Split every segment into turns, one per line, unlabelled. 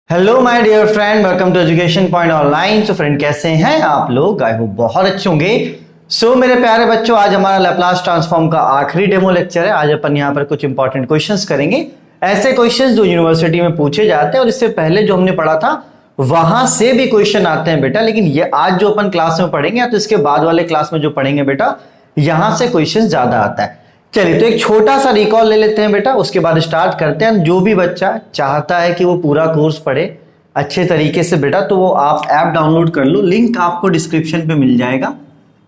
Hello my dear friend, welcome to education point online. So friend, कैसे हैं आप लोग? आई होप बहुत अच्छे होंगे। सो मेरे प्यारे बच्चों, आज हमारा लैपलास ट्रांसफॉर्म का आखिरी डेमो लेक्चर है। आज अपन यहाँ पर कुछ इंपॉर्टेंट क्वेश्चंस करेंगे, ऐसे क्वेश्चंस जो यूनिवर्सिटी में पूछे जाते हैं और इससे पहले जो हमने पढ़ा था वहां से भी क्वेश्चन आते हैं बेटा। लेकिन ये आज जो अपन क्लास में पढ़ेंगे या तो इसके बाद वाले क्लास में जो पढ़ेंगे बेटा, यहां से क्वेश्चन ज्यादा आता है। चलिए, तो एक छोटा सा रिकॉल ले लेते हैं बेटा, उसके बाद स्टार्ट करते हैं। जो भी बच्चा चाहता है कि वो पूरा कोर्स पढ़े अच्छे तरीके से बेटा, तो वो आप ऐप डाउनलोड कर लो, लिंक आपको डिस्क्रिप्शन पे मिल जाएगा।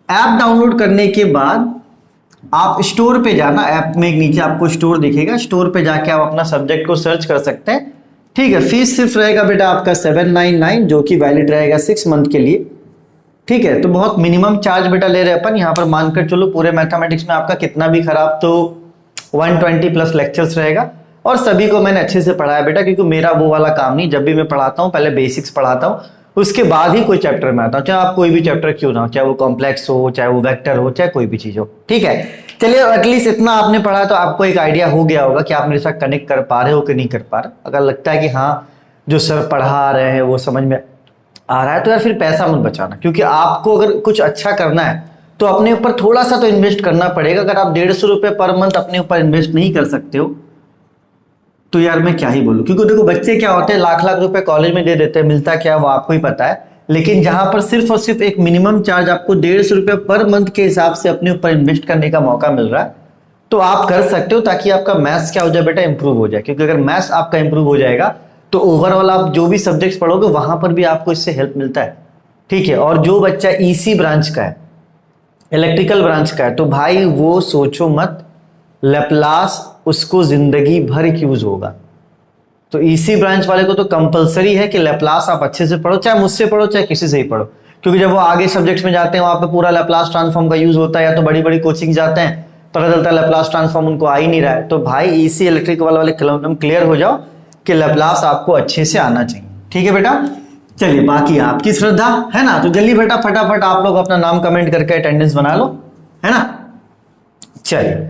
ऐप डाउनलोड करने के बाद आप स्टोर पे जाना, ऐप में नीचे आपको स्टोर दिखेगा, स्टोर पे जाके आप अपना सब्जेक्ट को सर्च कर सकते हैं। ठीक है, फीस सिर्फ रहेगा बेटा आपका 799, जो कि वैलिड रहेगा 6 मंथ के लिए। ठीक है, तो बहुत मिनिमम चार्ज बेटा ले रहे हैं अपन। यहाँ पर मानकर चलो पूरे मैथमेटिक्स में आपका कितना भी खराब तो 120 प्लस लेक्चर्स रहेगा। और सभी को मैंने अच्छे से पढ़ाया बेटा, क्योंकि मेरा वो वाला काम नहीं, जब भी मैं पढ़ाता हूँ पहले बेसिक्स पढ़ाता हूँ, उसके बाद ही कोई चैप्टर में आता हूँ, चाहे आप कोई भी चैप्टर क्यों ना हो, चाहे वो कॉम्प्लेक्स हो, चाहे वो वेक्टर हो, चाहे कोई भी चीज हो। ठीक है, चलिए एटलीस्ट इतना आपने पढ़ा तो आपको एक आइडिया हो गया होगा कि आप मेरे साथ कनेक्ट कर पा रहे हो कि नहीं कर पा रहे। अगर लगता है कि हाँ जो सर पढ़ा रहे हैं वो समझ में आ रहा है, तो यार फिर पैसा मत बचाना, क्योंकि आपको अगर कुछ अच्छा करना है तो अपने ऊपर थोड़ा सा तो इन्वेस्ट करना पड़ेगा। अगर आप 150 रुपये पर मंथ अपने ऊपर इन्वेस्ट नहीं कर सकते हो तो यार मैं क्या ही बोलूं। क्योंकि देखो बच्चे क्या होते हैं, लाख लाख रुपए कॉलेज में दे देते हैं, मिलता क्या है वो आपको ही पता है। लेकिन जहां पर सिर्फ और सिर्फ एक मिनिमम चार्ज आपको 150 रुपये पर मंथ के हिसाब से अपने ऊपर इन्वेस्ट करने का मौका मिल रहा है, तो आप कर सकते हो, ताकि आपका मैथ्स क्या हो जाए बेटा, इंप्रूव हो जाए। क्योंकि अगर मैथ्स आपका इंप्रूव हो जाएगा तो ओवरऑल आप जो भी सब्जेक्ट्स पढ़ोगे वहां पर भी आपको इससे हेल्प मिलता है। ठीक है, और जो बच्चा ईसी ब्रांच का है, इलेक्ट्रिकल ब्रांच का है, तो भाई वो सोचो मत, लैपलास उसको जिंदगी भर यूज होगा। तो ईसी ब्रांच वाले को तो कंपलसरी है कि लैपलास आप अच्छे से पढ़ो, चाहे मुझसे पढ़ो चाहे किसी से ही पढ़ो। क्योंकि जब वो आगे सब्जेक्ट्स में जाते हैं वहां पे पूरा लैपलास ट्रांसफॉर्म का यूज होता है, या तो बड़ी बड़ी कोचिंग जाते हैं, पता चलता है लैपलास ट्रांसफॉर्म उनको आ ही नहीं रहा है। तो भाई ईसी इलेक्ट्रिकल वाले क्लियर हो जाओ कि लैपलास आपको अच्छे से आना चाहिए। ठीक है बेटा, चलिए बाकी आपकी श्रद्धा है ना। तो जल्दी बेटा फटाफट आप लोग अपना नाम कमेंट करके अटेंडेंस बना लो, है ना। चलिए,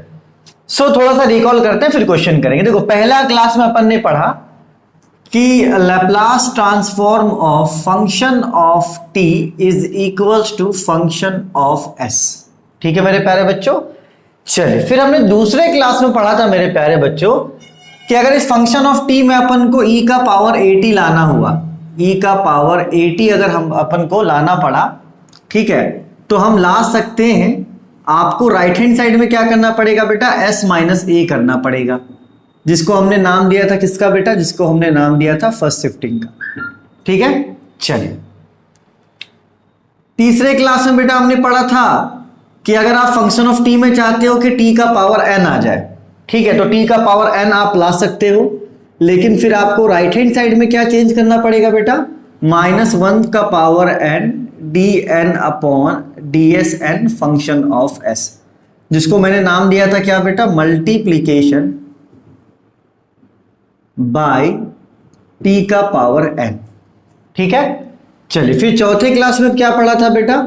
सो थोड़ा सा रिकॉल करते हैं फिर क्वेश्चन करेंगे। देखो पहला क्लास में अपन ने पढ़ा कि Laplace transform of function of t is equals to function of s. ठीक है मेरे प्यारे बच्चों। चलिए, फिर हमने दूसरे क्लास में पढ़ा था मेरे प्यारे बच्चों कि अगर इस फंक्शन ऑफ टी में अपन को e का पावर 80 लाना हुआ, e का पावर 80 अगर हम अपन को लाना पड़ा, ठीक है, तो हम ला सकते हैं। आपको राइट हैंड साइड में क्या करना पड़ेगा बेटा, s माइनस ए करना पड़ेगा, जिसको हमने नाम दिया था किसका बेटा, जिसको हमने नाम दिया था फर्स्ट शिफ्टिंग का। ठीक है, चलिए तीसरे क्लास में बेटा हमने पढ़ा था कि अगर आप फंक्शन ऑफ टी में चाहते हो कि टी का पावर n आ जाए, ठीक है, तो टी का पावर n आप ला सकते हो, लेकिन फिर आपको राइट हैंड साइड में क्या चेंज करना पड़ेगा बेटा, -1 का power n dn upon dsn function of s, जिसको मैंने नाम दिया था क्या बेटा, मल्टीप्लीकेशन बाय टी का पावर n। ठीक है, चलिए फिर चौथे क्लास में क्या पढ़ा था बेटा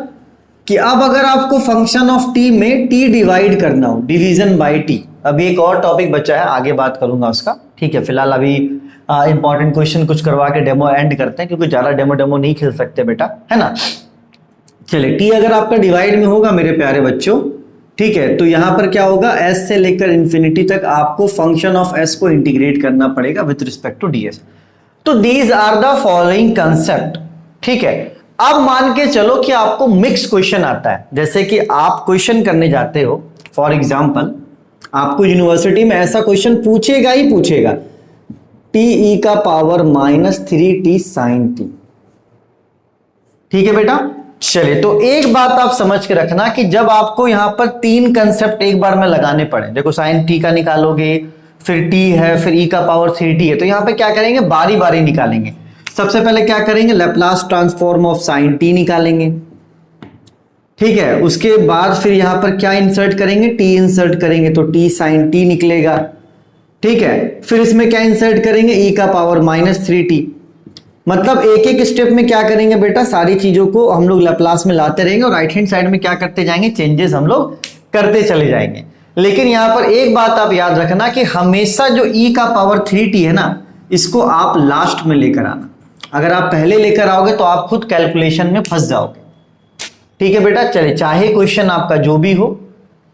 कि अब अगर आपको फंक्शन ऑफ टी में टी डिवाइड करना हो, डिवीजन बाय टी। अभी एक और टॉपिक बचा है, आगे बात करूंगा उसका। ठीक है, फिलहाल अभी इंपॉर्टेंट क्वेश्चन कुछ करवा के डेमो एंड करते हैं, क्योंकि ज्यादा डेमो नहीं खेल सकते बेटा, है ना। चलिए, टी अगर आपका डिवाइड में होगा मेरे प्यारे बच्चों, ठीक है, तो यहां पर क्या होगा, एस से लेकर इंफिनिटी तक आपको फंक्शन ऑफ एस को इंटीग्रेट करना पड़ेगा विथ रिस्पेक्ट टू डीएस। तो these are the following concept. ठीक है, अब मान के चलो कि आपको मिक्स क्वेश्चन आता है, जैसे कि आप क्वेश्चन करने जाते हो, फॉर एग्जाम्पल आपको यूनिवर्सिटी में ऐसा क्वेश्चन पूछेगा ही पूछेगा, टी ई का पावर -3t sin t। ठीक है बेटा, चलिए तो एक बात आप समझ के रखना कि जब आपको यहां पर 3 कंसेप्ट एक बार में लगाने पड़े, देखो साइन टी का निकालोगे, फिर टी है, फिर ई का पावर 3t है, तो यहां पे क्या करेंगे, बारी बारी निकालेंगे। सबसे पहले क्या करेंगे, Laplace transform of sine T निकालेंगे। ठीक है, उसके बाद फिर यहां पर क्या इंसर्ट करेंगे, टी इंसर्ट करेंगे, तो टी साइन टी निकलेगा। ठीक है, फिर इसमें क्या इंसर्ट करेंगे, ई का पावर -3t। मतलब एक एक स्टेप में क्या करेंगे बेटा, सारी चीजों को हम लोग लैपलास में लाते रहेंगे और राइट हैंड साइड में क्या करते जाएंगे, चेंजेस हम लोग करते चले जाएंगे। लेकिन यहां पर एक बात आप याद रखना कि हमेशा जो ई का पावर 3t है ना, इसको आप लास्ट में लेकर आना। अगर आप पहले लेकर आओगे तो आप खुद कैलकुलेशन में फंस जाओगे। ठीक है बेटा, चलिए चाहे क्वेश्चन आपका जो भी हो,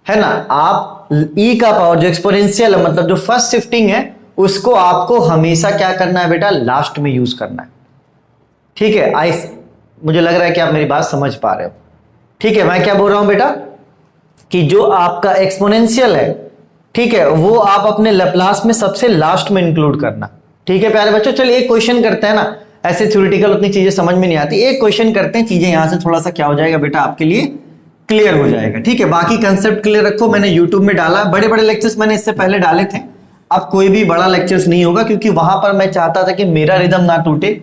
है ना, आप ई का पावर जो एक्सपोनेंशियल है, मतलब जो फर्स्ट शिफ्टिंग है, उसको आपको हमेशा क्या करना है बेटा, लास्ट में यूज करना है। ठीक है, मुझे लग रहा है कि आप मेरी बात समझ पा रहे हो। ठीक है, मैं क्या बोल रहा हूं बेटा कि जो आपका एक्सपोनेंशियल है, ठीक है, वो आप अपने लैप्लास में सबसे लास्ट में इंक्लूड करना। ठीक है प्यारे बच्चों, चलिए एक क्वेश्चन करते हैं ना, ऐसे थ्योरेटिकल उतनी चीजें समझ में नहीं आती, एक क्वेश्चन करते हैं, चीजें यहां से थोड़ा सा क्या हो जाएगा बेटा, आपके लिए क्लियर हो जाएगा। ठीक है, बाकी कंसेप्ट क्लियर रखो, मैंने यूट्यूब में डाला, बड़े बड़े लेक्चर्स मैंने इससे पहले डाले थे, अब कोई भी बड़ा लेक्चर्स नहीं होगा, क्योंकि वहां पर मैं चाहता था कि मेरा रिदम ना टूटे,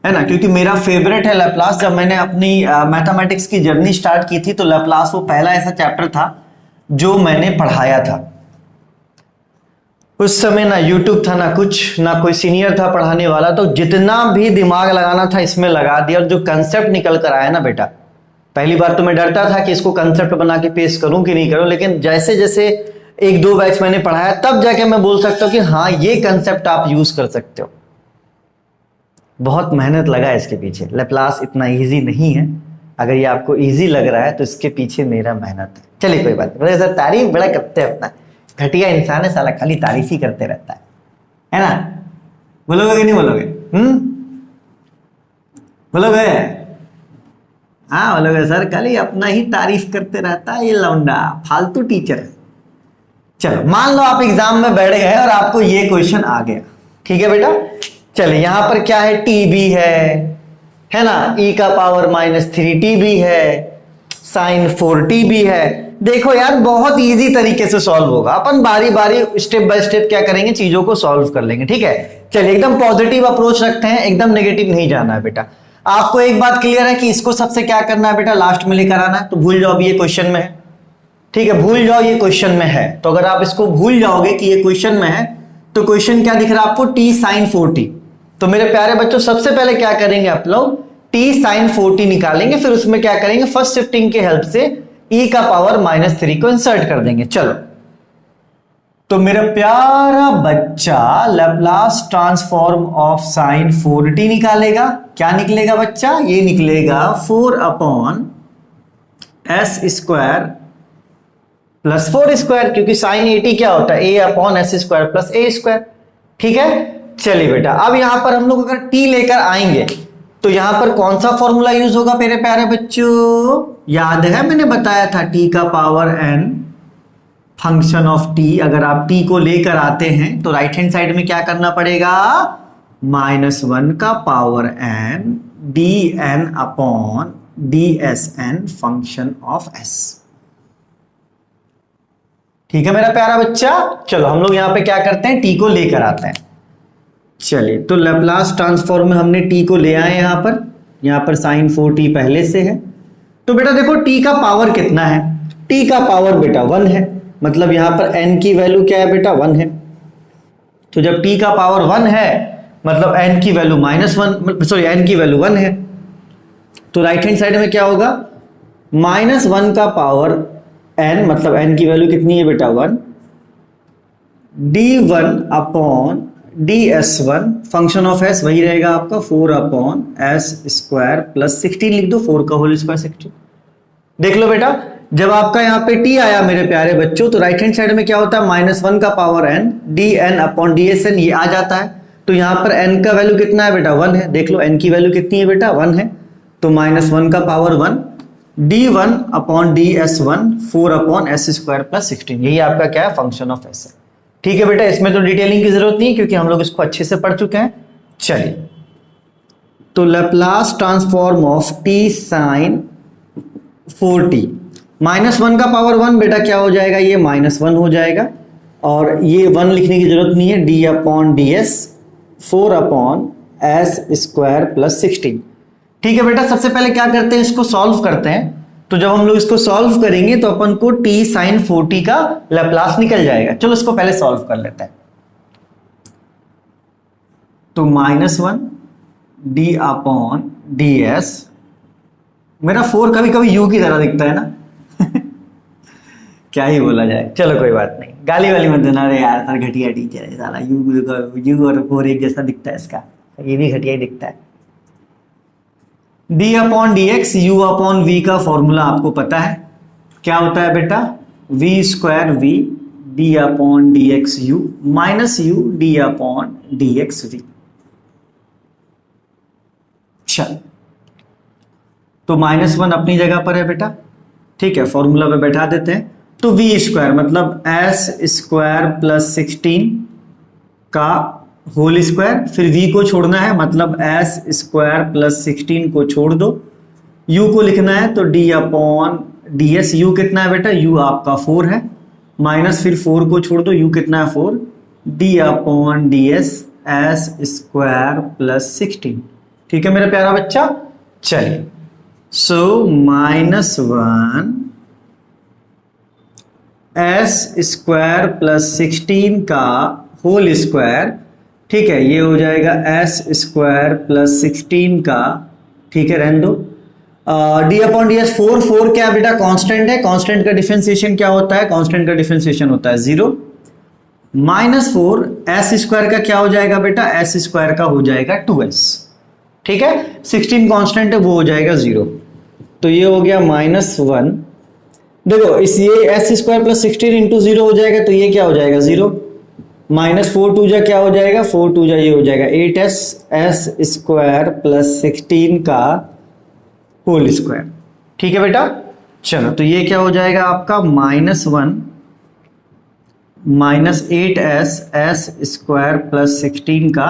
है ना, क्योंकि मेरा फेवरेट है लैप्लास। जब मैंने अपनी मैथमेटिक्स की जर्नी स्टार्ट की थी तो लैप्लास वो पहला ऐसा चैप्टर था जो मैंने पढ़ाया था। उस समय ना यूट्यूब था, ना कुछ, ना कोई सीनियर था पढ़ाने वाला, तो जितना भी दिमाग लगाना था इसमें लगा दिया, और जो कंसेप्ट निकल कर आया ना बेटा, पहली बार तो मैं डरता था कि इसको कंसेप्ट बना के पेश करूं कि नहीं करूं, लेकिन जैसे जैसे एक दो बैच मैंने पढ़ाया तब जाके मैं बोल सकता हूं कि हाँ ये कंसेप्ट आप यूज कर सकते हो। बहुत मेहनत लगा इसके पीछे, लैप्लास इतना इजी नहीं है, अगर ये आपको इजी लग रहा है तो इसके पीछे मेरा मेहनत है। चलिए कोई बात नहीं, सर तारीफ बड़ा करते हैं, अपना घटिया इंसान है साला, खाली तारीफ ही करते रहता है ना, बोलोगे कि नहीं बोलोगे? बोलोगे? हाँ बोलोगे सर, खाली अपना ही तारीफ करते रहता है ये लौंडा, फालतू टीचर है। चलो मान लो आप एग्जाम में बैठ गए और आपको ये क्वेश्चन आ गया, ठीक है बेटा, चलिए यहां पर क्या है, टी भी है ना, ई का पावर -3t भी है, साइन 4t भी है। देखो यार बहुत इजी तरीके से सॉल्व होगा, अपन बारी बारी स्टेप बाय स्टेप क्या करेंगे, चीजों को सॉल्व कर लेंगे। ठीक है, चलिए एकदम पॉजिटिव अप्रोच रखते हैं, एकदम नेगेटिव नहीं जाना है बेटा। आपको एक बात क्लियर है कि इसको सबसे क्या करना है बेटा, लास्ट में लेकर आना है, तो भूल जाओ अभी ये क्वेश्चन में है। ठीक है, भूल जाओ ये क्वेश्चन में है, तो अगर आप इसको भूल जाओगे कि ये क्वेश्चन में है, तो क्वेश्चन क्या दिख रहा है आपको, t sin 4t। तो मेरे प्यारे बच्चों सबसे पहले क्या करेंगे आप लोग, t sin 4t निकालेंगे, फिर उसमें क्या करेंगे, फर्स्ट शिफ्टिंग के हेल्प से e का पावर -3 को इंसर्ट कर देंगे। चलो, तो मेरा प्यारा बच्चा Laplace transform of sine 4t निकालेगा। क्या निकलेगा बच्चा, ये निकलेगा 4/s² प्लस 4², क्योंकि साइन 80 क्या होता है, a/s² प्लस a²। ठीक है, चलिए बेटा अब यहां पर हम लोग अगर t लेकर आएंगे तो यहां पर कौन सा फॉर्मूला यूज होगा मेरे प्यारे बच्चों, याद है मैंने बताया था t का power n function of t। अगर आप t को लेकर आते हैं तो राइट हैंड साइड में क्या करना पड़ेगा, -1 का power n dn/dsn function of s। ठीक है मेरा प्यारा बच्चा, चलो हम लोग यहां पे क्या करते हैं, t को लेकर आते हैं। चलिए, तो लैप्लास ट्रांसफॉर्म में हमने t को ले आए, यहां पर साइन 4t पहले से है। तो बेटा देखो t का पावर कितना है, t का पावर बेटा 1 है, मतलब यहां पर n की वैल्यू क्या है बेटा, 1 है। तो जब t का पावर 1 है मतलब n की वैल्यू -1, सॉरी n की वैल्यू 1 है, तो राइट हैंड साइड में क्या होगा, -1 का पावर n, मतलब n की वैल्यू कितनी है बेटा 1, d1/ds1 फंक्शन ऑफ s वही रहेगा आपका 4/s² प्लस 16 लिख दो, 4 का होल स्क्वायर 16। देख लो बेटा, जब आपका यहाँ पे t आया मेरे प्यारे बच्चों, तो राइट हैंड साइड में क्या होता है, -1 का पावर n dn/dsn, ये आ जाता है। तो यहाँ पर n का वैल्यू कितना है बेटा, 1 है। देख लो n की वैल्यू कितनी है बेटा, 1 है, तो -1 का पावर 1 d1/ds1 4/s² प्लस 16, यही आपका क्या है, फंक्शन ऑफ s है। ठीक है बेटा, इसमें तो डिटेलिंग की जरूरत नहीं है क्योंकि हम लोग इसको अच्छे से पढ़ चुके हैं। चलिए, तो Laplace transform of t sin 4t, -1 का पावर 1 बेटा क्या हो जाएगा, ये -1 हो जाएगा, और ये 1 लिखने की जरूरत नहीं है, d/ds 4/s² प्लस 16। ठीक है बेटा, सबसे पहले क्या करते हैं, इसको सॉल्व करते हैं। तो जब हम लोग इसको सॉल्व करेंगे तो अपन को t sin 4t का लैप्लास निकल जाएगा। चलो इसको पहले सॉल्व कर लेते हैं। तो -1 d/ds, मेरा 4 कभी कभी u की तरह दिखता है ना क्या ही बोला जाए, चलो कोई बात नहीं, गाली वाली मत देना रे यार, सर घटिया टीचर है साला, यू और 4 एक जैसा दिखता है इसका, ये भी घटिया ही दिखता है। D upon d x u upon v का फॉर्मूला आपको पता है क्या होता है बेटा, v square v d upon d x u minus u d upon d x v. चल तो -1 अपनी जगह पर है बेटा, ठीक है, फॉर्मूला पे बैठा देते हैं। तो वी स्क्वायर मतलब एस स्क्वायर प्लस 16 का होल स्क्वायर, फिर v को छोड़ना है मतलब एस स्क्वायर प्लस 16 को छोड़ दो, u को लिखना है तो d upon D S, you कितना है बेटा, u आपका 4 है, माइनस फिर 4 को छोड़ दो, u कितना है 4, d upon D S S square plus 16। ठीक है मेरा प्यारा बच्चा, चलिए सो -1 एस स्क्वायर प्लस 16 का होल स्क्वायर, ठीक है, ये हो जाएगा एस स्क्वायर प्लस 16 का, ठीक है रहने दो, डी अपॉन डी एस 4 क्या बेटा कांस्टेंट है, कांस्टेंट का डिफरेंशिएशन क्या होता है, कांस्टेंट का डिफरेंशिएशन होता है 0, -4 एस स्क्वायर का क्या हो जाएगा बेटा, एस स्क्वायर का हो जाएगा 2s, ठीक है, 16 कांस्टेंट है वो हो जाएगा 0, तो ये हो गया -1, देखो इस ये एस स्क्वायर प्लस 16 इंटू 0 हो जाएगा तो ये क्या हो जाएगा 0, -4 2 जा क्या हो जाएगा, 4 2 जा ये हो जाएगा 8s एस स्क्वायर प्लस 16 का होल स्क्वायर। ठीक है बेटा, चलो तो ये क्या हो जाएगा आपका -1 -8s एस स्क्वायर प्लस 16 का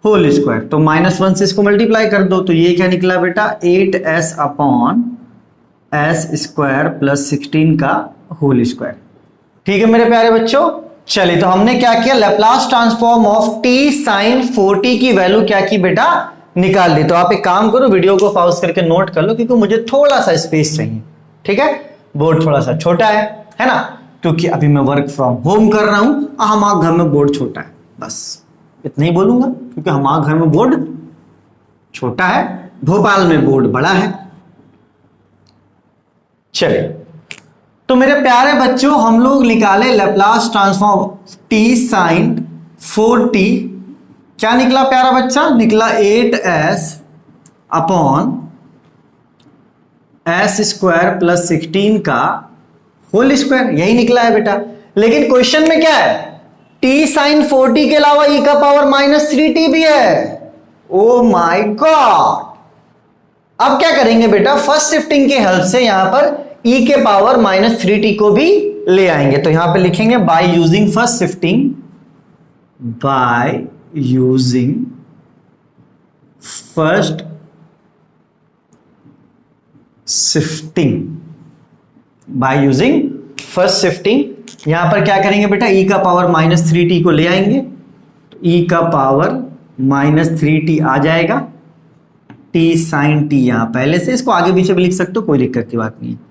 होल स्क्वायर, तो -1 से इसको मल्टीप्लाई कर दो तो ये क्या निकला बेटा 8s upon S square plus 16 का होल स्क्वायर। ठीक है मेरे प्यारे बच्चों, चलिए तो हमने क्या किया, Laplace transform of t sin 4t की वैल्यू क्या की बेटा, निकाल दी। तो आप एक काम करो, वीडियो को पॉज करके नोट कर लो क्योंकि मुझे थोड़ा सा स्पेस चाहिए, ठीक है, बोर्ड थोड़ा सा छोटा है ना, क्योंकि अभी मैं वर्क फ्रॉम होम कर रहा हूं, हमारे घर में बोर्ड छोटा है, बस इतना ही बोलूंगा क्योंकि हमारे घर में बोर्ड छोटा है, भोपाल में बोर्ड बड़ा है। चलिए तो मेरे प्यारे बच्चों हम लोग निकाले Laplace transform t sin 4t, क्या निकला प्यारा बच्चा, निकला 8s upon S square plus 16 का होल स्क्वायर, यही निकला है बेटा। लेकिन क्वेश्चन में क्या है, t sin 4t के अलावा e का पावर -3t भी है। ओ माय गॉड, अब क्या करेंगे बेटा, फर्स्ट शिफ्टिंग के हेल्प से यहां पर e के पावर -3t को भी ले आएंगे, तो यहां पे लिखेंगे by using first shifting, by using first shifting, by using first shifting, यहां पर क्या करेंगे बेटा, e का पावर -3t को ले आएंगे, तो e का पावर -3t आ जाएगा, t sin t यहां पहले से, इसको आगे पीछे भी लिख सकते हो, कोई दिक्कत की बात नहीं है।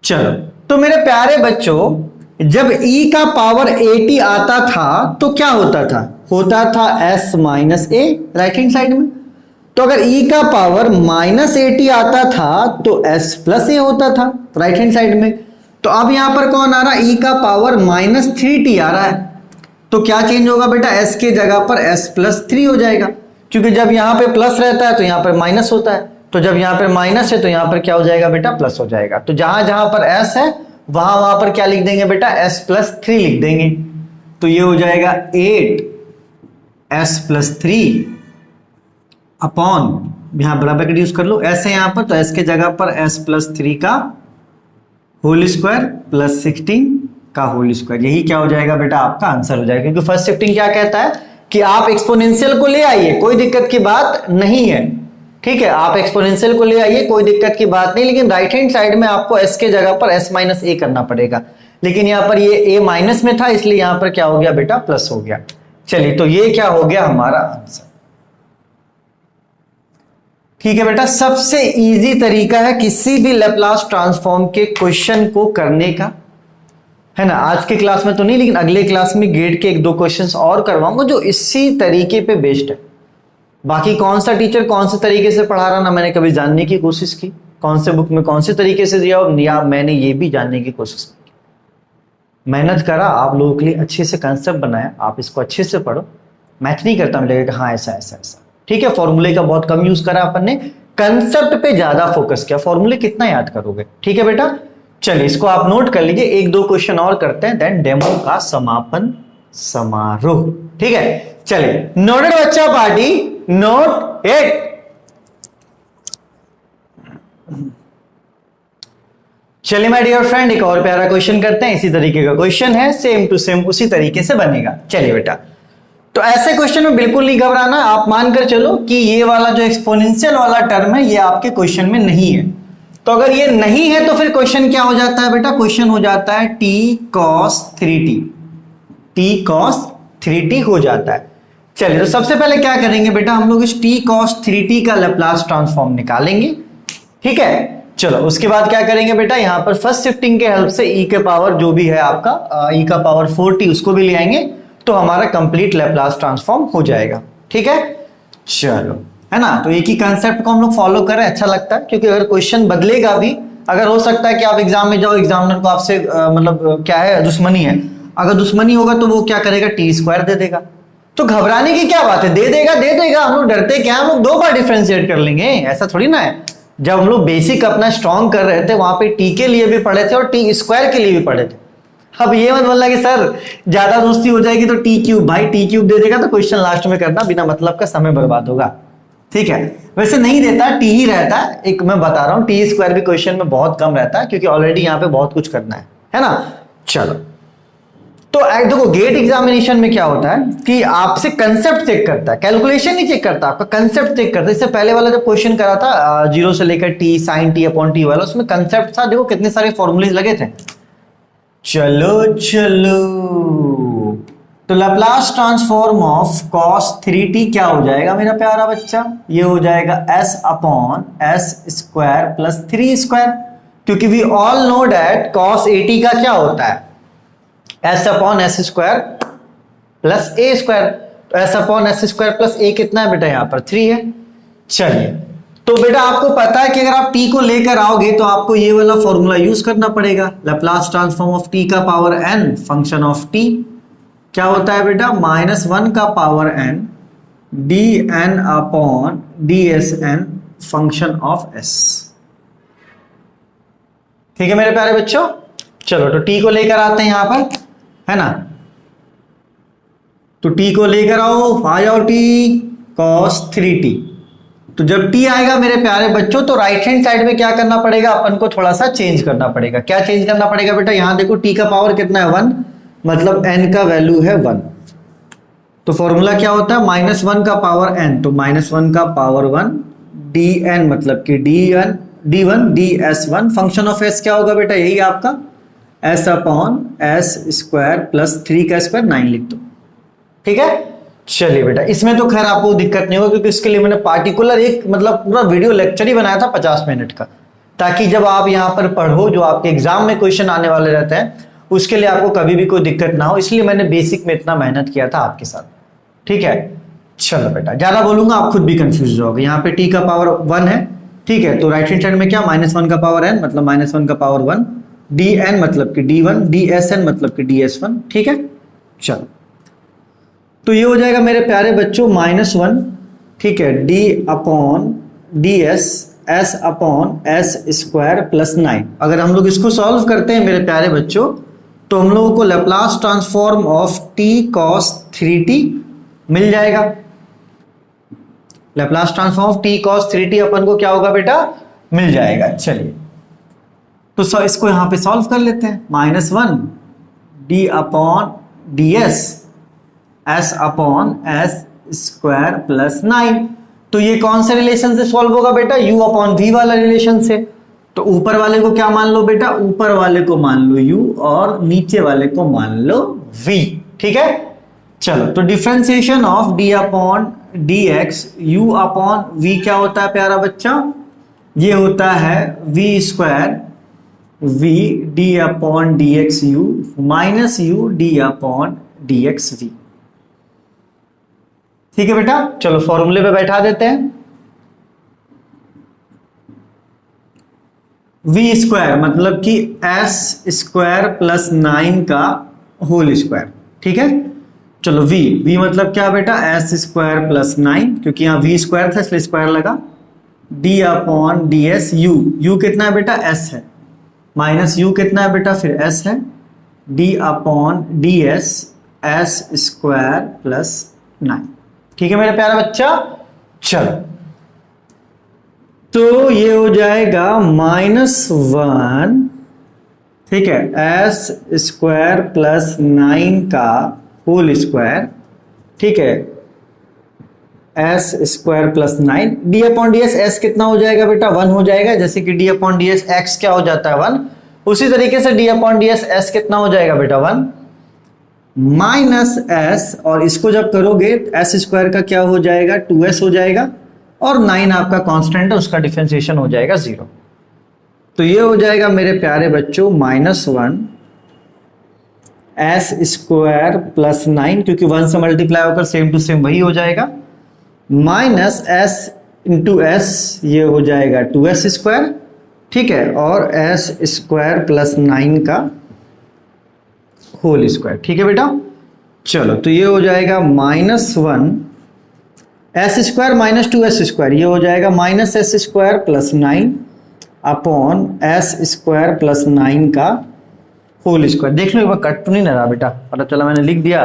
चलो तो मेरे प्यारे बच्चों जब e का पावर 80 आता था तो क्या होता था, होता था s minus a right hand side में, तो अगर e का पावर -80 आता था तो s प्लस a होता था राइट हैंड साइड में। तो अब यहां पर कौन आ रहा है, e का पावर -3t आ रहा है, तो क्या चेंज होगा बेटा, s के जगह पर s प्लस 3 हो जाएगा, क्योंकि जब यहां पे प्लस रहता है तो यहां पर माइनस होता है, तो जब यहां पर माइनस है तो यहां पर क्या हो जाएगा बेटा, प्लस हो जाएगा। तो जहां जहां पर s है वहां वहां पर क्या लिख देंगे बेटा, s प्लस 3 लिख देंगे, तो ये हो जाएगा 8s प्लस 3 अपॉन, यहां बराबर ब्रैकेट यूज कर लो, s है यहां पर तो s के जगह पर s प्लस 3 का होल स्क्वायर प्लस 16 का होल स्क्वायर, यही क्या हो जाएगा बेटा आपका आंसर हो जाएगा। क्योंकि फर्स्ट शिफ्टिंग क्या कहता है कि आप एक्सपोनेंशियल को ले आइए, कोई दिक्कत की बात नहीं है, ठीक है, आप एक्सपोनेंशियल को ले आइए, कोई दिक्कत की बात नहीं, लेकिन राइट हैंड साइड में आपको s के जगह पर s माइनस a करना पड़ेगा, लेकिन यहां पर ये a माइनस में था इसलिए यहां पर क्या हो गया बेटा, प्लस हो गया। चलिए तो ये क्या हो गया हमारा आंसर। ठीक है बेटा, सबसे इजी तरीका है किसी भी लैप्लास ट्रांसफॉर्म के क्वेश्चन को करने का, है ना। आज के क्लास में तो नहीं, लेकिन अगले क्लास में गेट के 1-2 क्वेश्चंस और करवाऊंगा जो इसी तरीके पे बेस्ड है। बाकी कौन सा टीचर कौन से तरीके से पढ़ा रहा ना मैंने कभी जानने की कोशिश की, कौन से बुक में कौन से तरीके से दिया, या मैंने ये भी जानने की कोशिश की, मेहनत करा, आप लोगों के लिए अच्छे से कंसेप्ट बनाया, आप इसको अच्छे से पढ़ो, मैच नहीं करता मिलेगा कि हाँ ऐसा ऐसा ऐसा, ठीक है। फॉर्मूले का बहुत कम यूज करा अपन ने, कंसेप्ट पे ज्यादा फोकस किया, फॉर्मूले कितना याद करोगे। ठीक है बेटा, चलिए इसको आप नोट कर लीजिए, एक दो क्वेश्चन और करते हैं, देन डेमो का समापन समारोह। ठीक है, चलिए नोटेड बच्चा पार्टी, नोट इट। चलिए माय डियर फ्रेंड, एक और प्यारा क्वेश्चन करते हैं, इसी तरीके का क्वेश्चन है, सेम टू सेम उसी तरीके से बनेगा। चलिए बेटा, तो ऐसे क्वेश्चन में बिल्कुल नहीं घबराना, आप मानकर चलो कि ये वाला जो एक्सपोनेंशियल वाला टर्म है ये आपके क्वेश्चन में नहीं है। तो अगर ये नहीं है तो फिर क्वेश्चन क्या हो जाता है बेटा, क्वेश्चन हो जाता है t cos 3t, t cos 3t हो जाता है। चलिए तो सबसे पहले क्या करेंगे बेटा, हम लोग इस t cos 3t का लैप्लास ट्रांसफॉर्म निकालेंगे। ठीक है, चलो उसके बाद क्या करेंगे बेटा, यहां पर फर्स्ट शिफ्टिंग के हेल्प से e के पावर जो भी है आपका e का पावर 4t उसको भी ले आएंगे, तो हमारा कंप्लीट लैप्लास ट्रांसफॉर्म हो जाएगा। ठीक है, चलो है ना, तो एक ही कंसेप्ट को हम लोग फॉलो करें, अच्छा लगता है, क्योंकि अगर क्वेश्चन बदलेगा भी, अगर हो सकता है कि आप एग्जाम में जाओ, एग्जामिनर को आपसे मतलब क्या है, दुश्मनी है, अगर दुश्मनी होगा तो वो क्या करेगा, टी स्क्वायर दे देगा। तो घबराने की क्या बात है, दे देगा, हम लोग डरते क्या, हम लोग दो बार डिफरेंशिएट कर लेंगे, ऐसा थोड़ी ना है। जब हम लोग बेसिक अपना स्ट्रॉन्ग कर रहे थे वहां पे टी के लिए भी पढ़े थे और टी स्क्वायर के लिए भी पढ़े थे। अब ये मत बोलना कि सर ज्यादा दोस्ती हो जाएगी तो टी क्यूब, भाई टी क्यूब दे देगा तो क्वेश्चन लास्ट में करना, बिना मतलब का समय बर्बाद होगा। ठीक है, वैसे नहीं देता, टी ही रहता है, एक मैं बता रहा हूं, टी स्क्वायर भी क्वेश्चन में बहुत कम रहता है, क्योंकि ऑलरेडी यहाँ पे बहुत कुछ करना है ना। चलो तो देखो गेट एग्जामिनेशन में क्या होता है कि आपसे कंसेप्ट चेक करता है, कैलकुलेशन नहीं चेक करता, आपका कंसेप्ट चेक करता है। इससे पहले वाला जब क्वेश्चन करा था जीरो से लेकर t sine t upon t वाला, उसमें कंसेप्ट था, देखो कितने सारे फॉर्मूलेज लगे थे। चलो तो Laplace transform of cos 3t क्या हो जाएगा मेरा प्यारा बच्चा, ये हो जाएगा s upon s square plus 3 square, क्योंकि we all know that cos 80 का क्या होता है, s upon s square plus a square. तो s upon s square plus a कितना है बेटा, यहां पर 3 है। चलिए तो बेटा आपको पता है कि अगर आप t को लेकर आओगे तो आपको ये वाला फॉर्मूला यूज करना पड़ेगा, लैप्लास ट्रांसफॉर्म ऑफ t का power n function of t क्या होता है बेटा, -1 का power n dn upon dsn function of s। ठीक है मेरे प्यारे बच्चों, चलो तो t को लेकर आते हैं यहां पर, है ना, तो t को लेकर आ जाओ t cos 3t। तो जब t आएगा मेरे प्यारे बच्चों तो राइट हैंड साइड में क्या करना पड़ेगा, अपन को थोड़ा सा चेंज करना पड़ेगा। क्या चेंज करना पड़ेगा बेटा, यहां देखो t का पावर कितना है 1, मतलब n का वैल्यू है 1, तो फॉर्मूला क्या होता है -1 का पावर n, तो -1 का पावर 1 dn मतलब कि d1 ds1 function of s क्या होगा बेटा, यही आपका s upon s square plus 3 का स्क्वायर 9 लिख दो। ठीक है, चलिए बेटा इसमें तो खैर आपको दिक्कत नहीं होगा, क्योंकि इसके लिए मैंने पार्टिकुलर एक मतलब पूरा वीडियो लेक्चर ही बनाया था 50 मिनट का, ताकि जब आप यहां पर पढ़ो, जो आपके एग्जाम में क्वेश्चन आने वाले रहते हैं उसके लिए आपको कभी भी कोई दिक्कत ना हो, इसलिए मैंने बेसिक में इतना मेहनत किया था आपके साथ। ठीक है, चलो बेटा ज्यादा बोलूंगा आप खुद भी कंफ्यूज हो जाओगे। यहाँ पे t का पावर 1 है, ठीक है, तो राइट हैंड साइड में क्या -1 का पावर n मतलब -1 का पावर 1, dn मतलब कि d1, dsn मतलब कि ds1। ठीक है, चलो तो ये हो जाएगा मेरे प्यारे बच्चों -1, ठीक है, d upon ds s upon s square plus 9। अगर हम लोग इसको सॉल्व करते हैं मेरे प्यारे बच्चों तो हम लोगों को Laplace transform of t cos 3t मिल जाएगा। Laplace transform of t cos 3t अपन को क्या होगा बेटा, मिल जाएगा। चलिए तो इसको यहां पे सॉल्व कर लेते हैं, -1 d upon ds s upon s square plus 9, तो ये कौन से रिलेशन से सॉल्व होगा बेटा, u अपॉन v वाला रिलेशन से। तो ऊपर वाले को क्या मान लो बेटा, ऊपर वाले को मान लो u और नीचे वाले को मान लो v। ठीक है, चलो तो differentiation of d upon dx u upon v क्या होता है प्यारा बच्चा, ये होता है v square v d upon dx u minus u d upon dx v। ठीक है बेटा, चलो फॉर्मूले पे बैठा देते हैं। v स्क्वायर मतलब कि s स्क्वायर प्लस 9 का होल स्क्वायर। ठीक है, चलो v मतलब क्या बेटा, s स्क्वायर प्लस 9, क्योंकि यहां v स्क्वायर था इसलिए स्क्वायर लगा, D upon D S U कितना है बेटा एस है, माइनस यू कितना है बेटा फिर एस है, d upon D S S square plus 9। ठीक है मेरा प्यारा बच्चा। चलो तो ये हो जाएगा -1, ठीक है, एस स्क्वायर प्लस 9 का होल स्क्वायर, ठीक है, S square plus 9, D upon D S S कितना हो जाएगा बेटा 1 हो जाएगा, जैसे कि D upon D S x क्या हो जाता है 1, उसी तरीके से D upon D S S कितना हो जाएगा बेटा 1 माइनस एस, और इसको जब करोगे एस स्क्वायर का क्या हो जाएगा 2s हो जाएगा, और 9 आपका कांस्टेंट है उसका डिफरेंशिएशन हो जाएगा 0। तो ये हो जाएगा मेरे प्यारे बच्चों -1 एस स्क्वायर प्लस 9, क्योंकि 1 से मल्टीप्लाई होकर सेम टू सेम वही हो जाएगा, माइनस एस इंटू एस ये हो जाएगा 2s स्क्वायर, ठीक है, और एस स्क्वायर प्लस 9 का होल स्क्वायर। ठीक है बेटा। चलो तो ये हो जाएगा -1 S square minus 2s square, ये हो जाएगा minus S square plus 9 upon S square plus 9 का होल स्क्वायर। देख लो एक बार कट तो नहीं ना रहा बेटा, पता चला मैंने लिख दिया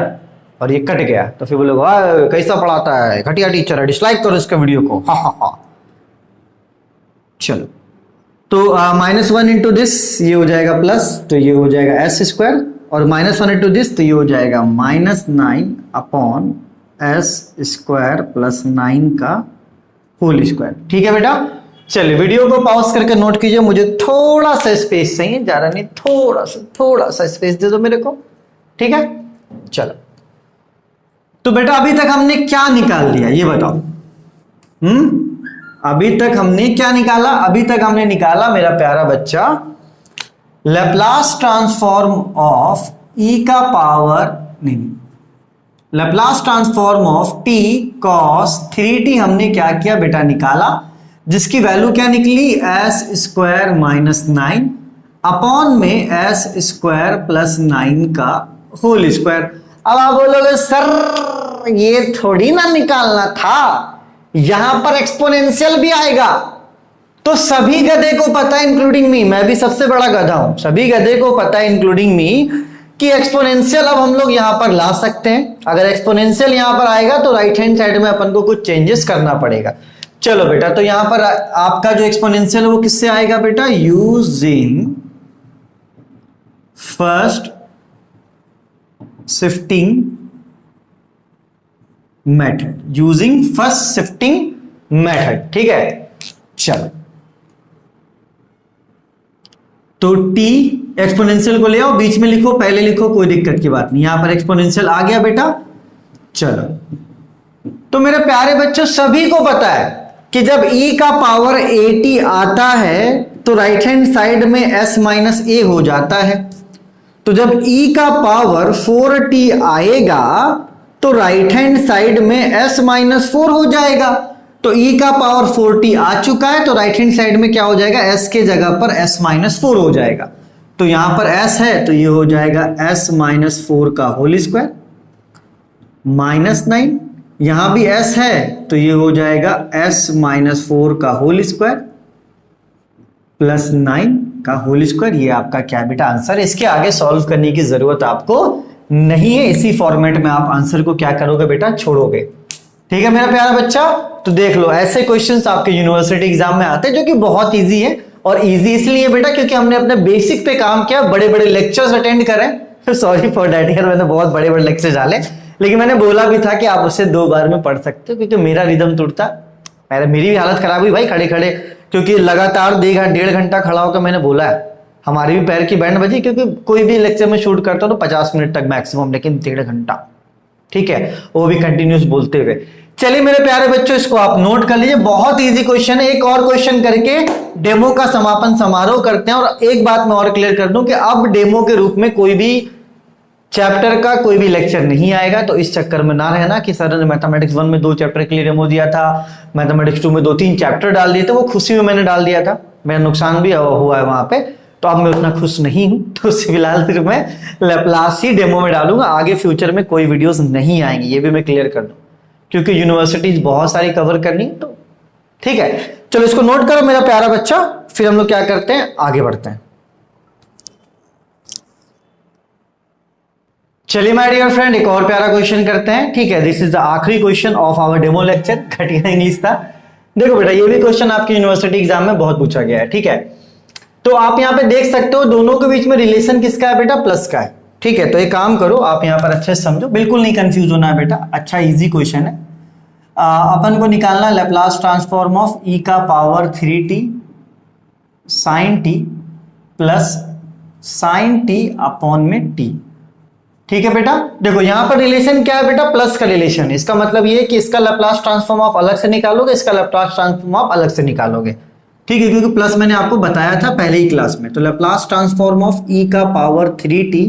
और ये कट गया तो फिर बोले वाह कैसा पढ़ाता है, घटिया टीचर है, डिसलाइक करो इसका वीडियो को, हा हा हा। चलो तो -1 इंटू दिस ये हो जाएगा प्लस, तो ये हो जाएगा एस स्क्वायर, और -1 इंटू दिस तो ये हो जाएगा -9 अपॉन एस स्क्वायर प्लस 9 का होल स्क्वायर। ठीक है बेटा। चलिए वीडियो को पॉज करके नोट कीजिए, मुझे थोड़ा सा स्पेस चाहिए, ज्यादा नहीं, थोड़ा सा स्पेस दे दो मेरे को। ठीक है। चलो तो बेटा अभी तक हमने क्या निकाल लिया ये बताओ। अभी तक हमने क्या निकाला, अभी तक हमने निकाला मेरा प्यारा बच्चा लैप्लास ट्रांसफॉर्म ऑफ ई का power Laplace transform of t cos 3t हमने क्या किया बेटा निकाला, जिसकी वैल्यू क्या निकली एस स्क्वायर माइनस 9 अपॉन में एस स्क्वायर प्लस 9 का होल स्क्वायर। अब आप बोलोगे सर ये थोड़ी ना निकालना था, यहां पर एक्सपोनेंशियल भी आएगा। तो सभी गधे को पता है इंक्लूडिंग मी, मैं भी सबसे बड़ा गधा हूं, सभी गधे को पता है इंक्लूडिंग मी कि एक्सपोनेंशियल अब हम लोग यहां पर ला सकते हैं। अगर एक्सपोनेंशियल यहां पर आएगा तो राइट हैंड साइड में अपन को कुछ चेंजेस करना पड़ेगा। चलो बेटा तो यहां पर आपका जो एक्सपोनेंशियल है वो किससे आएगा बेटा, using first shifting method, using first shifting method. ठीक है। चलो तो t एक्सपोनेंशियल को ले आओ, बीच में लिखो, पहले लिखो, कोई दिक्कत की बात नहीं। यहां पर एक्सपोनेंशियल आ गया बेटा। चलो तो मेरे प्यारे बच्चों सभी को पता है कि जब e का पावर 80 आता है तो राइट हैंड साइड में s माइनस a हो जाता है। तो जब e का पावर 4t आएगा तो राइट हैंड साइड में s माइनस 4 हो जाएगा। तो e का पावर 4t आ चुका है तो राइट हैंड साइड में क्या हो जाएगा, s के जगह पर s माइनस 4 हो जाएगा। तो यहां पर s है तो ये हो जाएगा s माइनस 4 का होल स्क्वायर माइनस 9, यहां भी s है तो ये हो जाएगा s माइनस 4 का होल स्क्वायर प्लस 9 का होल स्क्वायर। ये आपका क्या बेटा आंसर है। इसके आगे सॉल्व करने की जरूरत आपको नहीं है, इसी फॉर्मेट में आप आंसर को क्या करोगे बेटा, छोड़ोगे। ठीक है मेरा प्यारा बच्चा। तो देख लो ऐसे क्वेश्चंस आपके यूनिवर्सिटी एग्जाम में आते हैं जो कि बहुत इजी है, और इजी इसलिए बेटा क्योंकि हमने अपने बेसिक पे काम किया, बड़े बड़े लेक्चर्स अटेंड करें। सॉरी फॉर दैट यार, मैंने बहुत बड़े बड़े लेक्चर डाले, लेकिन मैंने बोला भी था कि आप उसे 2 बार में पढ़ सकते हो क्योंकि मेरा रिदम टूटता, मेरी भी हालत खराब हुई भाई खड़े खड़े, क्योंकि लगातार 1.5 घंटा खड़ा होकर मैंने बोला है, हमारी भी पैर की बैंड बजी, क्योंकि कोई भी लेक्चर में शूट करता हो तो 50 मिनट तक मैक्सिमम, लेकिन 1.5 घंटा, ठीक है, वो भी कंटिन्यूस बोलते हुए। चलिए मेरे प्यारे बच्चों इसको आप नोट कर लीजिए, बहुत इजी क्वेश्चन है। एक और क्वेश्चन करके डेमो का समापन समारोह करते हैं। और एक बात मैं और क्लियर कर दूं कि अब डेमो के रूप में कोई भी चैप्टर का कोई भी लेक्चर नहीं आएगा, तो इस चक्कर में ना रहना कि सर ने मैथमेटिक्स 1 में 2 चैप्टर के लिए डेमो दिया था, मैथमेटिक्स 2 में 2-3 चैप्टर डाल दिए थे, वो खुशी में मैंने डाल दिया था, मेरा नुकसान भी हुआ है वहां पे, तो अब मैं उतना खुश नहीं हूं, तो फिलहाल सिर्फ मैं लैप्लास ही डेमो में डालूंगा, आगे फ्यूचर में कोई वीडियोस नहीं आएंगे, ये भी मैं क्लियर कर दूं, क्योंकि यूनिवर्सिटीज बहुत सारी कवर करनी, तो ठीक है, चलो इसको नोट करो मेरा प्यारा बच्चा, फिर हम लोग क्या करते हैं, आगे बढ़ते हैं। चलिए माय डियर फ्रेंड, एक और प्यारा क्वेश्चन करते हैं। ठीक है, दिस इज द आखिरी question of our demo lecture. घटिया इंग्लिश था। देखो बेटा, ये भी क्वेश्चन आपके यूनिवर्सिटी एग्जाम में बहुत पूछा गया है। ठीक है, तो आप यहां पे देख सकते हो दोनों के बीच में रिलेशन किसका है बेटा, प्लस का है। ठीक है, तो एक काम करो, आप यहां पर अच्छे से समझो, बिल्कुल नहीं कंफ्यूज होना है बेटा, अच्छा इजी क्वेश्चन है। अपन को निकालना है लैप्लास ट्रांसफॉर्म ऑफ e का power 3t sin t plus sin t upon में t। ठीक है बेटा, देखो यहां पर रिलेशन क्या है बेटा, प्लस का रिलेशन है। इसका मतलब ये है कि इसका लैप्लास ट्रांसफॉर्म आप अलग से निकालोगे, इसका लैप्लास ट्रांसफॉर्म आप अलग से निकालोगे। ठीक है, क्योंकि प्लस मैंने आपको बताया था पहले ही क्लास में। तो लैप्लास ट्रांसफॉर्म ऑफ e का power 3t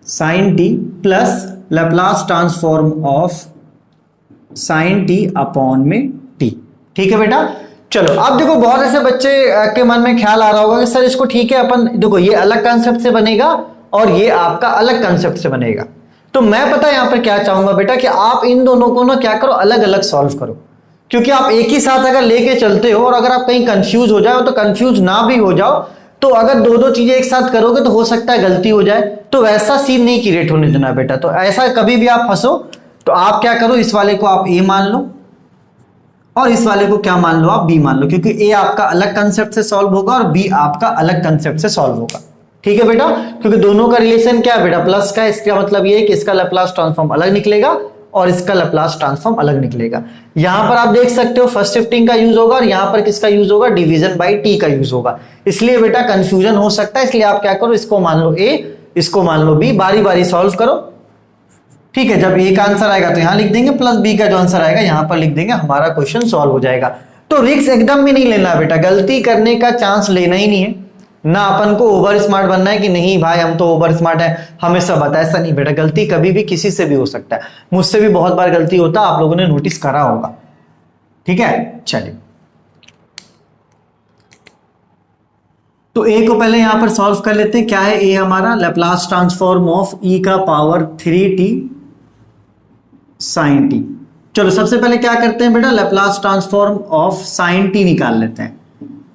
sin t plus Laplace transform of sin t upon में t। ठीक है बेटा, चलो अब देखो बहुत ऐसे बच्चे के मन में ख्याल आ रहा होगा कि सर इसको ठीक है अपन, देखो ये अलग कंसेप्ट से बनेगा और ये आपका अलग कंसेप्ट से बनेगा। तो मैं पता है यहां पर क्या चाहूंगा बेटा कि आप इन दोनों को ना क्या करो, अलग अलग सॉल्व करो, क्योंकि आप एक ही साथ अगर लेके चलते हो और अगर आप कहीं कंफ्यूज हो जाओ तो कंफ्यूज ना भी हो जाओ, तो अगर दो दो चीजें एक साथ करोगे तो हो सकता है गलती हो जाए। तो वैसा सीन नहीं क्रिएट होने देना बेटा। तो ऐसा कभी भी आप फंसो तो आप क्या करो, इस वाले को आप ए मान लो और इस वाले को क्या मान लो, आप बी मान लो, क्योंकि ए आपका अलग कंसेप्ट से सॉल्व होगा और बी आपका अलग कंसेप्ट से सॉल्व होगा। ठीक है बेटा, क्योंकि दोनों का रिलेशन क्या है बेटा, प्लस का। इसका मतलब ये है कि इसका लैप्लास ट्रांसफॉर्म अलग निकलेगा और इसका लैप्लास ट्रांसफॉर्म अलग निकलेगा। यहां पर आप देख सकते हो फर्स्ट शिफ्टिंग का यूज होगा और यहां पर किसका यूज होगा, डिवीजन बाय टी का यूज होगा। इसलिए बेटा कंफ्यूजन हो सकता है, इसलिए आप क्या करो, इसको मान लो ए, इसको मान लो बी, बारी बारी सॉल्व करो। ठीक है, जब ए का आंसर आएगा तो यहां लिख देंगे, प्लस बी का जो आंसर आएगा यहां पर लिख देंगे, हमारा क्वेश्चन सॉल्व हो जाएगा। तो रिस्क एकदम भी नहीं लेना बेटा, गलती करने का चांस लेना ही नहीं है ना। अपन को ओवर स्मार्ट बनना है कि नहीं भाई हम तो ओवर स्मार्ट है, हमें सब आता है, ऐसा नहीं बेटा। गलती कभी भी किसी से भी हो सकता है, मुझसे भी बहुत बार गलती होता है, आप लोगों ने नोटिस करा होगा। ठीक है, चलिए तो ए को पहले यहां पर सॉल्व कर लेते हैं। क्या है ए हमारा, लैप्लास ट्रांसफॉर्म ऑफ e का पावर 3t sin t। चलो सबसे पहले क्या करते हैं बेटा, Laplace transform of sin t निकाल लेते हैं।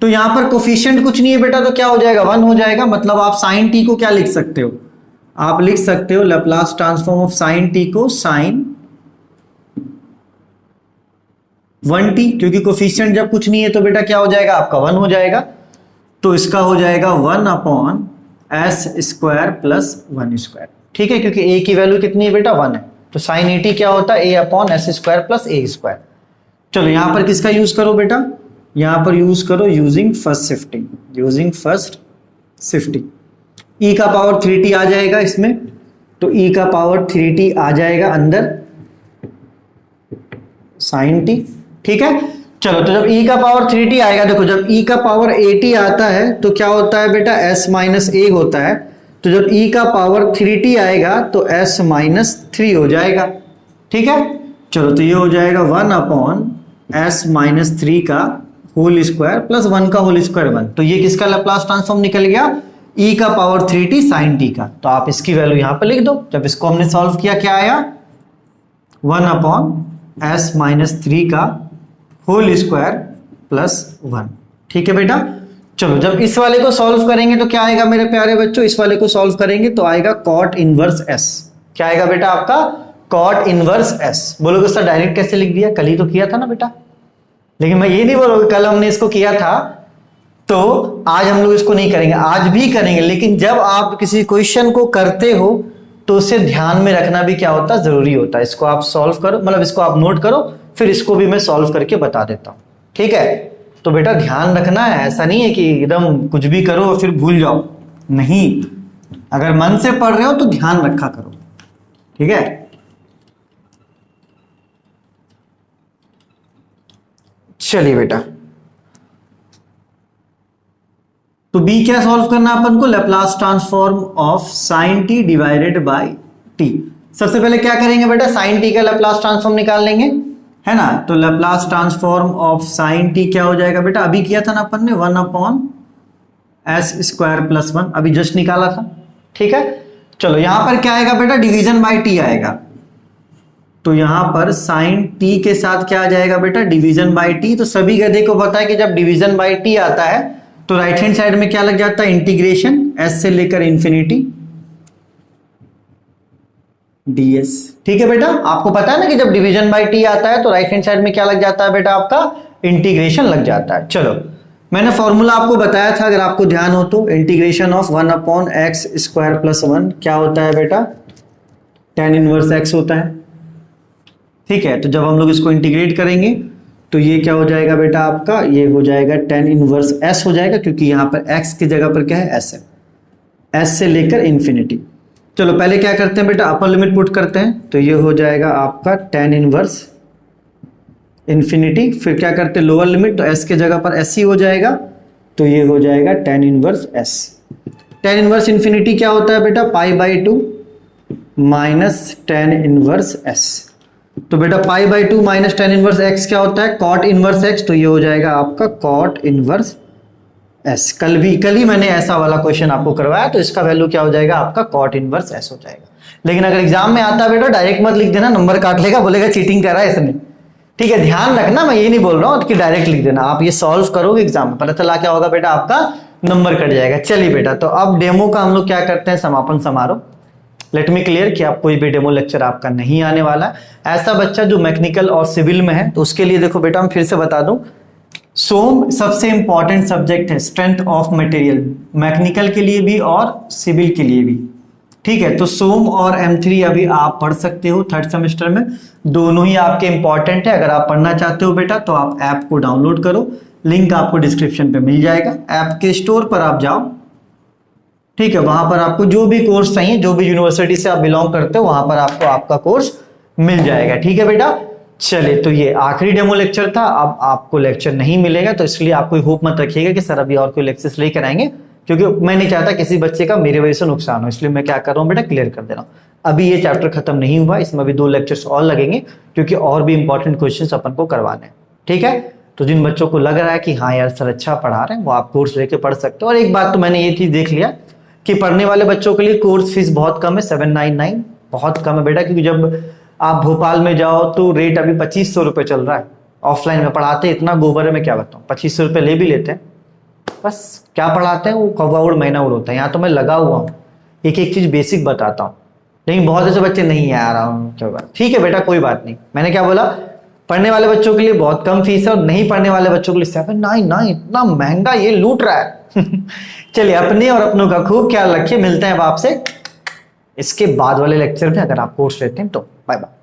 तो यहां पर कोफिशिएंट कुछ नहीं है बेटा, तो क्या हो जाएगा, 1 हो जाएगा। मतलब आप sin t को क्या लिख सकते हो, आप लिख सकते हो Laplace transform of sin t को sin 1t, क्योंकि कोफिशिएंट जब कुछ नहीं है तो बेटा क्या हो जाएगा, आपका 1 हो जाएगा। तो इसका हो जाएगा 1 upon S square plus 1 square. ठीक है, क्योंकि ए की वैल्यू कितनी है बेटा, 1 है। तो sin 80 क्या होता है, ए अपॉन एस स्क्वायर प्लस ए स्क्वायर। चलो यहां पर किसका यूज करो बेटा, यहां पर यूज करो using first shifting, using first shifting. e का पावर 3t आ जाएगा इसमें, तो e का पावर 3t आ जाएगा अंदर sin t। ठीक है, चलो तो जब e का पावर 3t आएगा, देखो जब e का पावर 80 आता है तो क्या होता है बेटा, s माइनस a होता है। तो जब e का पावर 3t आएगा तो s माइनस 3 हो जाएगा। ठीक है, चलो तो ये हो जाएगा 1 अपॉन s माइनस 3 का होल स्क्वायर प्लस 1 का होल स्क्वायर 1। तो ये किसका लैप्लास ट्रांसफॉर्म निकल गया, e का पावर 3t sin t का। तो आप इसकी वैल्यू यहां पर लिख दो। जब इसको हमने सॉल्व किया क्या आया, 1 अपॉन s माइनस 3 का होल स्क्वायर प्लस 1। ठीक है बेटा, चलो जब इस वाले को सॉल्व करेंगे तो क्या आएगा मेरे प्यारे बच्चों, इस वाले को सॉल्व करेंगे तो आएगा कॉट इनवर्स s। क्या आएगा बेटा आपका, कॉट इनवर्स s। बोलोगे सर डायरेक्ट कैसे लिख दिया, कल ही तो किया था ना बेटा। लेकिन मैं ये नहीं बोलूंगा कल हमने इसको किया था तो आज हम लोग इसको नहीं करेंगे, आज भी करेंगे। लेकिन जब आप किसी क्वेश्चन को करते हो तो उसे ध्यान में रखना भी क्या होता है, जरूरी होता है। इसको आप सॉल्व करो, मतलब इसको आप नोट करो, फिर इसको भी मैं सॉल्व करके बता देता हूं। ठीक है, तो बेटा ध्यान रखना है, ऐसा नहीं है कि एकदम कुछ भी करो और फिर भूल जाओ, नहीं। अगर मन से पढ़ रहे हो तो ध्यान रखा करो। ठीक है, चलिए बेटा, तो b क्या सॉल्व करना अपन को, Laplace transform of sin t divided by t। सबसे पहले क्या करेंगे बेटा, sin t का लैप्लास ट्रांसफॉर्म निकाल लेंगे, है ना। तो Laplace transform of sin t क्या हो जाएगा बेटा, अभी किया था ना अपन ने, 1 अपॉन एस स्क्वायर प्लस 1, अभी जस्ट निकाला था। ठीक है, चलो यहां पर क्या आएगा बेटा, डिवीजन बाय t आएगा। तो यहां पर साइन टी के साथ क्या आ जाएगा बेटा, डिवीजन बाई टी। तो सभी गधे को पता है कि जब डिवीजन बाई टी आता है तो राइट हैंड साइड में क्या लग जाता है, इंटीग्रेशन एस से लेकर इंफिनिटी ds। ठीक है बेटा, आपको पता है ना कि जब डिवीजन बाई टी आता है तो राइट हैंड साइड में क्या लग जाता है बेटा, आपका इंटीग्रेशन लग जाता है। चलो मैंने फॉर्मूला आपको बताया था, अगर आपको ध्यान हो तो, integration of 1/x square plus 1 क्या होता है बेटा, tan इनवर्स x होता है। ठीक है, तो जब हम लोग इसको इंटीग्रेट करेंगे तो ये क्या हो जाएगा बेटा आपका, ये हो जाएगा tan इनवर्स s हो जाएगा, क्योंकि यहां पर x की जगह पर क्या है, s है, s से लेकर इंफिनिटी। चलो पहले क्या करते हैं बेटा, अपर लिमिट पुट करते हैं, तो ये हो जाएगा आपका tan इनवर्स इंफिनिटी, फिर क्या करते हैं लोअर लिमिट, तो s की जगह पर s ही हो जाएगा, तो ये हो जाएगा tan inverse s। tan inverse infinity क्या होता है बेटा, π/2 माइनस tan इनवर्स s। तो बेटा π/2 माइनस tan इनवर्स x क्या होता है, cot इनवर्स x, तो ये हो जाएगा आपका cot इनवर्स s। कल ही मैंने ऐसा वाला क्वेश्चन आपको करवाया, तो इसका वैल्यू क्या हो जाएगा आपका cot इनवर्स s हो जाएगा। लेकिन अगर एग्जाम में आता है बेटा, डायरेक्ट मत लिख देना, नंबर काट लेगा, बोलेगा चीटिंग कर रहा है इसने। ठीक है, ध्यान रखना, मैं ये नहीं बोल रहा हूँ कि डायरेक्ट लिख देना, आप ये सॉल्व करोगे एग्जाम में, पता चला क्या होगा बेटा, आपका नंबर कट जाएगा। चलिए बेटा, तो अब डेमो का हम लोग क्या करते हैं, समापन समारोह। लेट मी क्लियर कि आप कोई भी डेमो लेक्चर आपका नहीं आने वाला है। ऐसा बच्चा जो मैकेनिकल और सिविल में है, तो उसके लिए देखो बेटा, हम फिर से बता दूं, सोम सबसे इंपॉर्टेंट सब्जेक्ट है, स्ट्रेंथ ऑफ मटेरियल, मैकेनिकल के लिए भी और सिविल के लिए भी। ठीक है, तो सोम और M3 अभी आप पढ़ सकते हो थर्ड सेमेस्टर में, दोनों ही आपके इंपॉर्टेंट है। अगर आप पढ़ना चाहते हो बेटा, तो आप ऐप को डाउनलोड करो, लिंक आपको डिस्क्रिप्शन पे मिल जाएगा। ऐप के स्टोर पर आप जाओ, ठीक है, वहां पर आपको जो भी कोर्स चाहिए, जो भी यूनिवर्सिटी से आप बिलोंग करते हो, वहां पर आपको आपका कोर्स मिल जाएगा। ठीक है बेटा, चलिए, तो ये आखिरी डेमो लेक्चर था, अब आपको लेक्चर नहीं मिलेगा, तो इसलिए आप कोई होप मत रखिएगा कि सर अभी और कोई लेक्चर्स लेकर आएंगे, क्योंकि मैं नहीं चाहता किसी बच्चे का मेरे वजह से नुकसान हो, इसलिए मैं क्या कर रहा हूँ बेटा, क्लियर कर दे रहा हूँ। अभी ये चैप्टर खत्म नहीं हुआ, इसमें अभी 2 लेक्चर्स और लगेंगे, क्योंकि और भी इंपॉर्टेंट क्वेश्चंस अपन को करवाने हैं। ठीक है, तो जिन बच्चों को लग रहा है कि हाँ यार सर अच्छा पढ़ा रहे हैं, वो आप कोर्स लेके पढ़ सकते हो। और एक बात तो मैंने ये चीज देख लिया कि पढ़ने वाले बच्चों के लिए कोर्स फीस बहुत कम है, 799 बहुत कम है बेटा, क्योंकि जब आप भोपाल में जाओ तो रेट अभी 2500 रुपये चल रहा है। ऑफलाइन में पढ़ाते इतना गोबर है, मैं क्या बताऊँ, 2500 रुपये ले भी लेते हैं, बस क्या पढ़ाते हैं वो कौवा उड़ महीना उड़ होता है। यहाँ तो मैं लगा हुआ हूँ, एक एक चीज बेसिक बताता हूँ, लेकिन बहुत ऐसे बच्चे नहीं है आ रहा हूँ। ठीक है बेटा, कोई बात नहीं, मैंने क्या बोला, पढ़ने वाले बच्चों के लिए बहुत कम फीस है, और नहीं पढ़ने वाले बच्चों के लिए 799, इतना महंगा, ये लूट रहा है। चलिए, अपने और अपनों का खूब ख्याल रखिए, मिलते हैं अब आपसे इसके बाद वाले लेक्चर में, अगर आप कोर्स लेते हैं तो। Bye bye.